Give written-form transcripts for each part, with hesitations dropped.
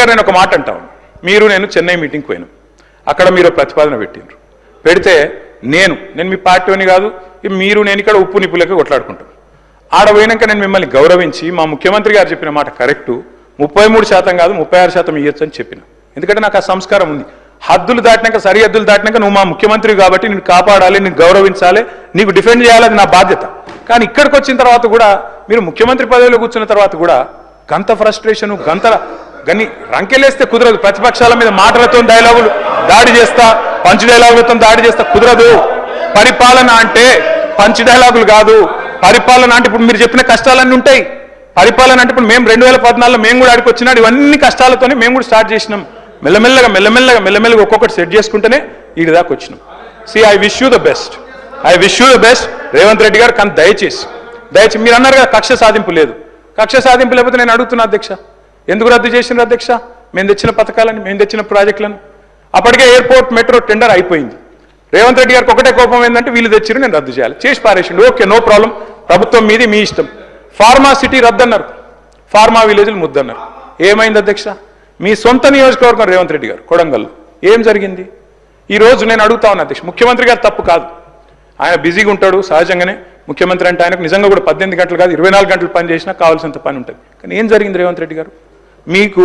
గారు నేను ఒక మాట అంటాను. మీరు నేను చెన్నై మీటింగ్కి పోయినాం. అక్కడ మీరు ప్రతిపాదన పెట్టినారు. పెడితే నేను మీ పార్టీని కాదు, మీరు నేను ఇక్కడ ఉప్పు నిప్పులకి కొట్లాడుకుంటాం. ఆడ పోయినాక నేను మిమ్మల్ని గౌరవించి మా ముఖ్యమంత్రి గారు చెప్పిన మాట కరెక్టు, 33% కాదు 36% ఇవ్వచ్చు అని చెప్పిన. ఎందుకంటే నాకు ఆ సంస్కారం ఉంది. హద్దులు దాటినాక, సరిహద్దులు దాటినాక నువ్వు మా ముఖ్యమంత్రి కాబట్టి నేను కాపాడాలి, నేను గౌరవించాలి, నీకు డిఫెండ్ చేయాలి, అది నా బాధ్యత. కానీ ఇక్కడికి వచ్చిన తర్వాత కూడా మీరు ముఖ్యమంత్రి పదవిలో కూర్చున్న తర్వాత కూడా గంత ఫ్రస్ట్రేషను, గన్ని రంకెలేస్తే కుదరదు. ప్రతిపక్షాల మీద మాటలతో డైలాగులు దాడి చేస్తా, పంచ్ డైలాగులతో దాడి చేస్తా కుదరదు. పరిపాలన అంటే పంచ్ డైలాగులు కాదు. పరిపాలన అంటే ఇప్పుడు మీరు చెప్పిన కష్టాలన్నీ ఉంటాయి. పరిపాలన అంటే ఇప్పుడు మేము 2014లో మేము కూడా ఆడికి వచ్చినాడు, ఇవన్నీ కష్టాలతోనే మేము కూడా స్టార్ట్ చేసినాం. మెల్లమెల్లగా ఒక్కొక్కటి సెట్ చేసుకుంటేనే వీడి దాకా వచ్చినాం. I wish you the best, Revanth Reddy గారు. కానీ దయచేసి మీరు అన్నారు కదా కక్ష సాధింపు లేదు. కక్ష సాధింపు లేకపోతే నేను అడుగుతున్నా అధ్యక్ష, ఎందుకు రద్దు చేసిన అధ్యక్ష? మేము తెచ్చిన పథకాలని, మేము తెచ్చిన ప్రాజెక్టులను. అప్పటికే ఎయిర్పోర్ట్ మెట్రో టెండర్ అయిపోయింది. రేవంత్ రెడ్డి గారికి ఒకటే కోపం ఏంటంటే వీళ్ళు తెచ్చిరు, నేను రద్దు చేయాలి, చేసి పారేసిండు. ఓకే, నో ప్రాబ్లం, ప్రభుత్వం మీది, మీ ఇష్టం. ఫార్మా సిటీ రద్దన్నారు, ఫార్మా విలేజ్లు ముద్దన్నారు. ఏమైంది అధ్యక్ష? మీ సొంత నియోజకవర్గం రేవంత్ రెడ్డి గారు కొడంగల్లో ఏం జరిగింది? ఈ రోజు నేను అడుగుతా ఉన్నా అధ్యక్ష, ముఖ్యమంత్రి గారు తప్పు కాదు, ఆయన బిజీగా ఉంటాడు సహజంగానే. ముఖ్యమంత్రి అంటే ఆయనకు నిజంగా కూడా 18 గంటలు కాదు 24 గంటలు పని చేసినా కావాల్సినంత పని ఉంటుంది. కానీ ఏం జరిగింది రేవంత్ రెడ్డి గారు? మీకు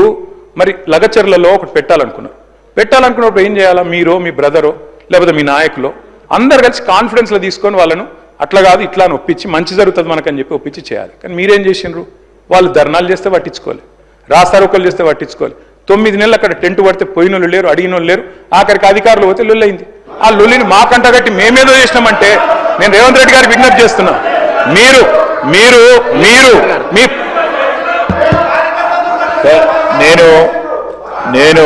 మరి లగచర్లలో ఒకటి పెట్టాలనుకున్నప్పుడు ఏం చేయాలా? మీరో, మీ బ్రదరో, లేకపోతే మీ నాయకులో అందరు కలిసి కాన్ఫిడెన్స్లో తీసుకొని వాళ్ళను అట్లా కాదు ఇట్లా అని ఒప్పించి మంచి జరుగుతుంది మనకని చెప్పి ఒప్పించి చేయాలి. కానీ మీరేం చేసిండ్రు? వాళ్ళు ధర్నాలు చేస్తే పట్టించుకోవాలి, రాస్తారోకలు చేస్తే పట్టించుకోవాలి. 9 నెలలు అక్కడ టెంట్ పడితే పోయినోళ్ళు లేరు, అడిగినోళ్ళు లేరు. ఆఖరికి అధికారులు పోతే లొల్లయింది. ఆ లొల్లిని మాకంట కట్టి మేమేదో చేసినామంటే నేను రేవంత్ రెడ్డి గారికి విజ్ఞప్తి చేస్తున్నా, మీరు మీరు మీరు మీ నేను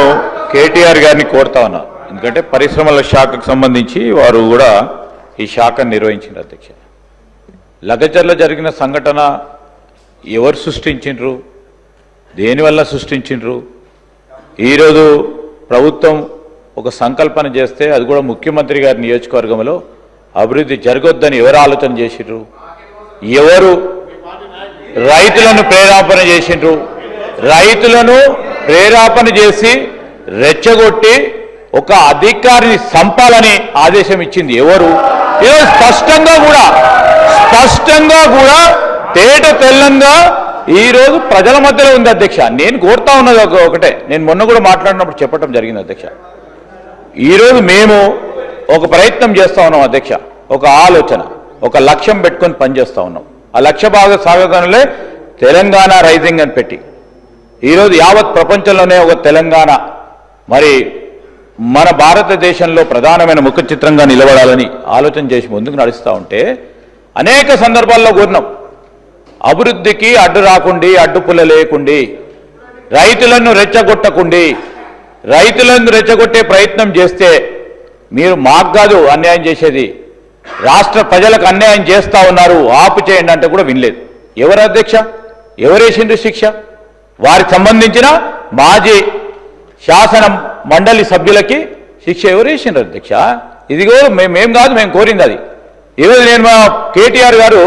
కేటీఆర్ గారిని కోరుతా ఉన్నా. ఎందుకంటే పరిశ్రమల శాఖకు సంబంధించి వారు కూడా ఈ శాఖను నిర్వహించారు అధ్యక్ష. లగచర్ల జరిగిన సంఘటన ఎవరు సృష్టించిండ్రు, దేనివల్ల సృష్టించిండ్రు? ఈరోజు ప్రభుత్వం ఒక సంకల్పన చేస్తే అది కూడా ముఖ్యమంత్రి గారి నియోజకవర్గంలో అభివృద్ధి జరగొద్దని ఎవరు ఆలోచన చేసిండ్రు? ఎవరు రైతులను ప్రేరేపణ చేసిండ్రు? రైతులను ప్రేరేపణ చేసి రెచ్చగొట్టి ఒక అధికారిని సంపాలని ఆదేశం ఇచ్చింది ఎవరు? ఈరోజు స్పష్టంగా కూడా తేట తెల్లంగా ఈరోజు ప్రజల మధ్యలో ఉంది అధ్యక్ష. నేను కోరుతా ఉన్నది ఒకటే, నేను మొన్న కూడా మాట్లాడినప్పుడు చెప్పడం జరిగింది అధ్యక్ష. ఈరోజు మేము ఒక ప్రయత్నం చేస్తూ ఉన్నాం అధ్యక్ష, ఒక ఆలోచన, ఒక లక్ష్యం పెట్టుకొని పనిచేస్తూ ఉన్నాం. ఆ లక్ష్య సాగగానే తెలంగాణ రైజింగ్ అని పెట్టి ఈరోజు యావత్ ప్రపంచంలోనే ఒక తెలంగాణ మరి మన భారతదేశంలో ప్రధానమైన ముఖ చిత్రంగా నిలబడాలని ఆలోచన చేసి ముందుకు నడుస్తూ ఉంటే అనేక సందర్భాల్లో కోరినాం, అభివృద్ధికి అడ్డు రాకుండి, అడ్డుపుల్ల లేకుండి, రైతులను రెచ్చగొట్టే ప్రయత్నం చేస్తే మీరు మాకు కాదు అన్యాయం చేసేది, రాష్ట్ర ప్రజలకు అన్యాయం చేస్తూ ఉన్నారు, ఆపు చేయండి అంటే కూడా వినలేదు. ఎవరు అధ్యక్ష? ఎవరేసిండ్రు శిక్ష? వారికి సంబంధించిన మాజీ శాసన మండలి సభ్యులకి శిక్ష ఎవరేసిండ్రు అధ్యక్ష? ఇదిగో మేం కాదు, మేము కోరింది అది. ఈరోజు నేను మా కేటీఆర్ గారు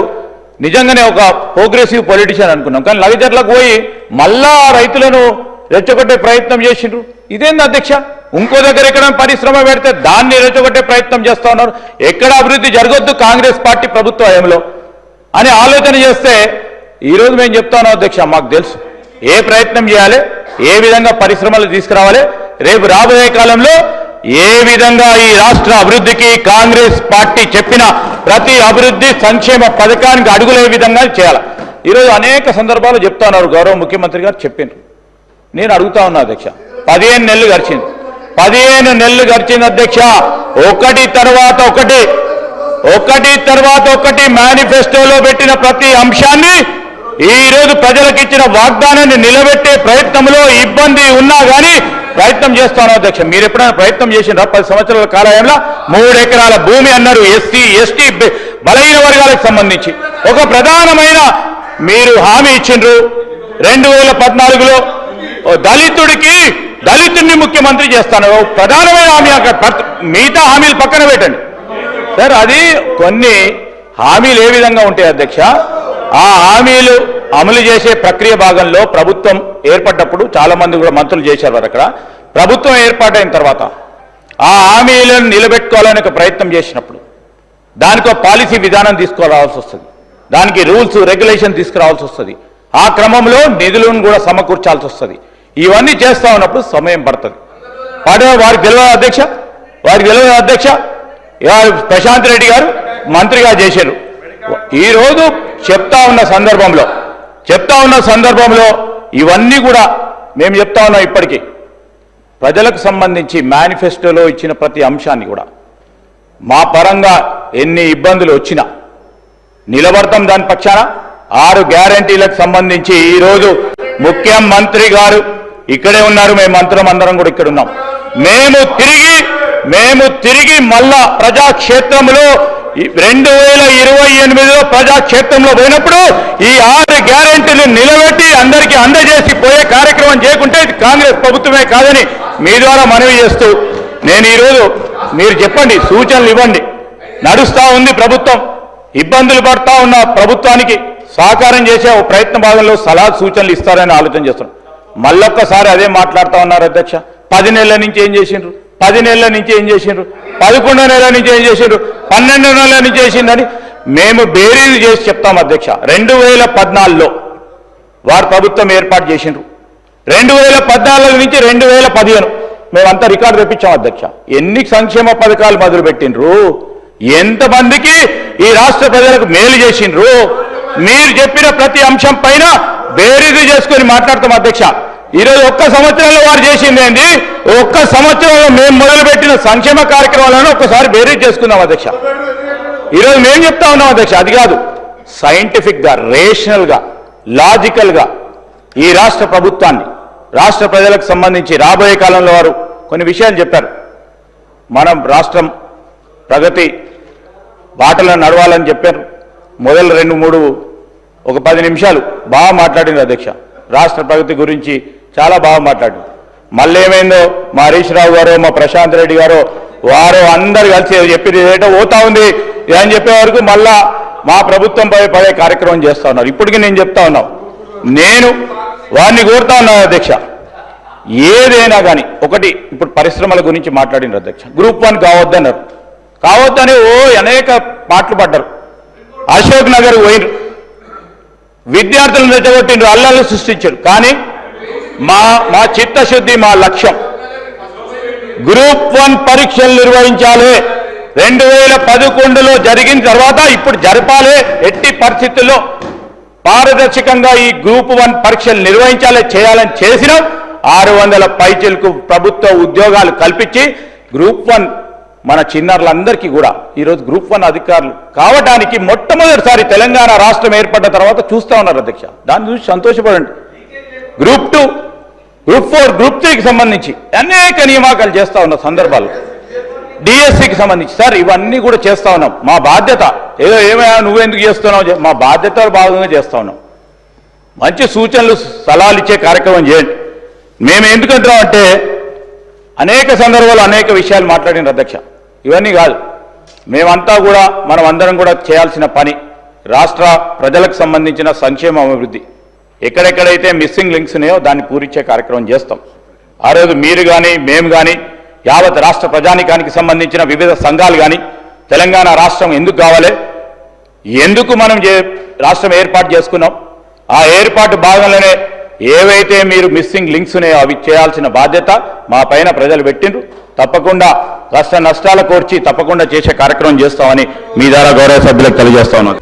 నిజంగానే ఒక ప్రోగ్రెసివ్ పొలిటీషియన్ అనుకున్నాం, కానీ లగచర్లకు పోయి మళ్ళా రైతులను రెచ్చగొట్టే ప్రయత్నం చేసిండ్రు. ఇదేంది అధ్యక్ష? ఇంకో దగ్గర ఎక్కడ పరిశ్రమ పెడితే దాన్ని రెచ్చగొట్టే ప్రయత్నం చేస్తూ ఉన్నారు. ఎక్కడ అభివృద్ధి జరగొద్దు కాంగ్రెస్ పార్టీ ప్రభుత్వ హయాంలో అని ఆలోచన చేస్తే ఈరోజు మేము చెప్తా ఉన్నాం అధ్యక్ష, మాకు తెలుసు ఏ ప్రయత్నం చేయాలి, ఏ విధంగా పరిశ్రమలు తీసుకురావాలి, రేపు రాబోయే కాలంలో ఏ విధంగా ఈ రాష్ట్ర అభివృద్ధికి కాంగ్రెస్ పార్టీ చెప్పిన ప్రతి అభివృద్ధి సంక్షేమ పథకానికి అడుగులే విధంగా చేయాలి. ఈరోజు అనేక సందర్భాలు చెప్తా ఉన్నారు, గౌరవ ముఖ్యమంత్రి గారు చెప్పారు. నేను అడుగుతా ఉన్నా అధ్యక్ష, 15 నెలలు గడిచింది అధ్యక్ష. ఒకటి తర్వాత ఒకటి మేనిఫెస్టోలో పెట్టిన ప్రతి అంశాన్ని ఈరోజు ప్రజలకు ఇచ్చిన వాగ్దానాన్ని నిలబెట్టే ప్రయత్నంలో ఇబ్బంది ఉన్నా కానీ ప్రయత్నం చేస్తాను అధ్యక్ష. మీరు ఎప్పుడైనా ప్రయత్నం చేసినారా? 10 సంవత్సరాల కాలంలో 3 ఎకరాల భూమి అన్నారు ఎస్సీ ఎస్టీ బలహీన వర్గాలకు సంబంధించి ఒక ప్రధానమైన మీరు హామీ ఇచ్చిండ్రు. 2014లో దళితుడిని ముఖ్యమంత్రి చేస్తాను ప్రధానమైన హామీ. మిగతా హామీలు పక్కన పెట్టండి సార్. అది కొన్ని హామీలు ఏ విధంగా ఉంటాయి అధ్యక్ష? ఆ హామీలు అమలు చేసే ప్రక్రియ భాగంలో ప్రభుత్వం ఏర్పడ్డప్పుడు చాలా మంది కూడా మంత్రులు చేశారు వారు అక్కడ. ప్రభుత్వం ఏర్పాటైన తర్వాత ఆ హామీలను నిలబెట్టుకోవాలని ఒక ప్రయత్నం చేసినప్పుడు దానికి ఒక పాలసీ విధానం తీసుకురావాల్సి వస్తుంది, దానికి రూల్స్ రెగ్యులేషన్ తీసుకురావాల్సి వస్తుంది, ఆ క్రమంలో నిధులను కూడా సమకూర్చాల్సి వస్తుంది. ఇవన్నీ చేస్తా ఉన్నప్పుడు సమయం పడుతుంది. వారికి తెలియదు అధ్యక్ష, వారికి తెలియదు అధ్యక్ష. ప్రశాంత్ రెడ్డి గారు మంత్రిగా చేశారు. ఈరోజు చెప్తా ఉన్న సందర్భంలో ఇవన్నీ కూడా మేము చెప్తా ఉన్నాం. ఇప్పటికీ ప్రజలకు సంబంధించి మేనిఫెస్టోలో ఇచ్చిన ప్రతి అంశాన్ని కూడా మా పరంగా ఎన్ని ఇబ్బందులు వచ్చినా నిలబడతాం దాని పక్షాన. 6 గ్యారంటీలకు సంబంధించి ఈరోజు ముఖ్యమంత్రి గారు ఇక్కడే ఉన్నారు, మేము మంత్రులం అందరం కూడా ఇక్కడ ఉన్నాం. మేము తిరిగి మళ్ళా ప్రజాక్షేత్రంలో 2028లో ప్రజాక్షేత్రంలో పోయినప్పుడు ఈ 6 గ్యారెంటీలు నిలబెట్టి అందరికీ అందజేసి పోయే కార్యక్రమం చేయకుంటే ఇది కాంగ్రెస్ ప్రభుత్వమే కాదని మీ ద్వారా మనవి చేస్తూ నేను ఈరోజు మీరు చెప్పండి, సూచనలు ఇవ్వండి. నడుస్తా ఉంది ప్రభుత్వం, ఇబ్బందులు పడతా ఉన్న ప్రభుత్వానికి సహకారం చేసే ఒక ప్రయత్న భాగంలో సలహా సూచనలు ఇస్తారని ఆలోచన చేస్తున్నాం. మళ్ళొక్కసారి అదే మాట్లాడుతూ ఉన్నారు అధ్యక్ష. 10 నెలల నుంచి ఏం చేసిండ్రు, 10 నెలల నుంచి ఏం చేసిండ్రు, 11 నెలల నుంచి ఏం చేసిండ్రు, 12 నెలల నుంచి చేసిందని మేము బేరీలు చేసి చెప్తాం అధ్యక్ష. 2014లో వారు ప్రభుత్వం ఏర్పాటు చేసిండ్రు. 2014 నుంచి 2015 మేమంతా రికార్డు తెప్పించాం అధ్యక్ష. ఎన్ని సంక్షేమ పథకాలు మొదలు పెట్టిండ్రు, ఎంతమందికి ఈ రాష్ట్ర ప్రజలకు మేలు చేసిండ్రు, మీరు చెప్పిన ప్రతి అంశం పైన బేరీలు చేసుకొని మాట్లాడతాం అధ్యక్ష. ఈరోజు ఒక్క సంవత్సరంలో వారు చేసింది ఏంది, ఒక్క సంవత్సరంలో మేము మొదలుపెట్టిన సంక్షేమ కార్యక్రమాలను ఒక్కసారి బేరీజ్ చేసుకుందాం అధ్యక్ష. ఈరోజు మేము చెప్తా ఉన్నాం అధ్యక్ష, అది కాదు సైంటిఫిక్గా, రేషనల్గా, లాజికల్గా ఈ రాష్ట్ర ప్రభుత్వాన్ని, రాష్ట్ర ప్రజలకు సంబంధించి రాబోయే కాలంలో వారు కొన్ని విషయాలు చెప్పారు. మనం రాష్ట్రం ప్రగతి బాటలో నడవాలని చెప్పారు. మొదలు 2-3 ఒక 10 నిమిషాలు బాగా మాట్లాడింది అధ్యక్ష. రాష్ట్ర ప్రగతి గురించి చాలా బాగా మాట్లాడింది. మళ్ళీ ఏమైందో మా హరీష్ రావు గారు, మా ప్రశాంత్ రెడ్డి గారు వారు అందరు కలిసి చెప్పి ఏటో పోతా ఉంది అని చెప్పే వరకు మళ్ళా మా ప్రభుత్వం పడే కార్యక్రమం చేస్తా ఉన్నారు. ఇప్పటికీ నేను చెప్తా ఉన్నాను, నేను వారిని కోరుతా ఉన్నాను అధ్యక్ష, ఏదైనా కానీ ఒకటి ఇప్పుడు పరిశ్రమల గురించి మాట్లాడినారు అధ్యక్ష. గ్రూప్ 1 కావద్దన్నారు, కావద్దని అనేక పాటలు పడ్డారు. అశోక్ నగర్ పోయినరు, విద్యార్థులను రెచ్చగొట్టిండ్రు, అల్లర్లు సృష్టించారు. కానీ మా చిత్తశుద్ధి, మా లక్ష్యం గ్రూప్ 1 పరీక్షలు నిర్వహించాలి. 2011లో జరిగిన తర్వాత ఇప్పుడు జరపాలి. ఎట్టి పరిస్థితుల్లో పారదర్శకంగా ఈ గ్రూప్ 1 పరీక్షలు నిర్వహించాలి, చేయాలని చేసిన 600 పైచీలకు ప్రభుత్వ ఉద్యోగాలు కల్పించి గ్రూప్ 1 మన చిన్నారులందరికీ కూడా ఈరోజు గ్రూప్ 1 అధికారులు కావడానికి మొట్టమొదటిసారి తెలంగాణ రాష్ట్రం ఏర్పడ్డ తర్వాత చూస్తా ఉన్నారు అధ్యక్ష. దాన్ని చూసి సంతోషపడండి. గ్రూప్ 2, గ్రూప్ 4, గ్రూప్ 3కి సంబంధించి అనేక నియామకాలు చేస్తా ఉన్న సందర్భాలు, డిఎస్సికి సంబంధించి సార్ ఇవన్నీ కూడా చేస్తా ఉన్నాం. మా బాధ్యత. ఏదో ఏమైనా నువ్వెందుకు చేస్తున్నావు, మా బాధ్యత భాగంగా చేస్తా ఉన్నాం. మంచి సూచనలు సలహాలు ఇచ్చే కార్యక్రమం చేయండి. మేము ఎందుకంటున్నాం అంటే అనేక సందర్భాలు అనేక విషయాలు మాట్లాడిన అధ్యక్ష. ఇవన్నీ కాదు, మేమంతా కూడా మనం అందరం కూడా చేయాల్సిన పని రాష్ట్ర ప్రజలకు సంబంధించిన సంక్షేమ అభివృద్ధి. ఎక్కడెక్కడైతే మిస్సింగ్ లింక్స్ ఉన్నాయో దాన్ని పూరించే కార్యక్రమం చేస్తాం. ఆ రోజు మీరు కానీ మేము కానీ యావత్ రాష్ట్ర ప్రజానికానికి సంబంధించిన వివిధ సంఘాలు కానీ తెలంగాణ రాష్ట్రం ఎందుకు కావాలి, ఎందుకు మనం రాష్ట్రం ఏర్పాటు చేసుకున్నాం, ఆ ఏర్పాటు భాగంలోనే ఏవైతే మీరు మిస్సింగ్ లింక్స్ ఉన్నాయో అవి చేయాల్సిన బాధ్యత మా పైన ప్రజలు పెట్టిండ్రు. తప్పకుండా కష్ట నష్టాల కోర్చి తప్పకుండా చేసే కార్యక్రమం చేస్తామని మీ ద్వారా గౌరవ సభ్యులకు తెలియజేస్తా ఉన్నాను.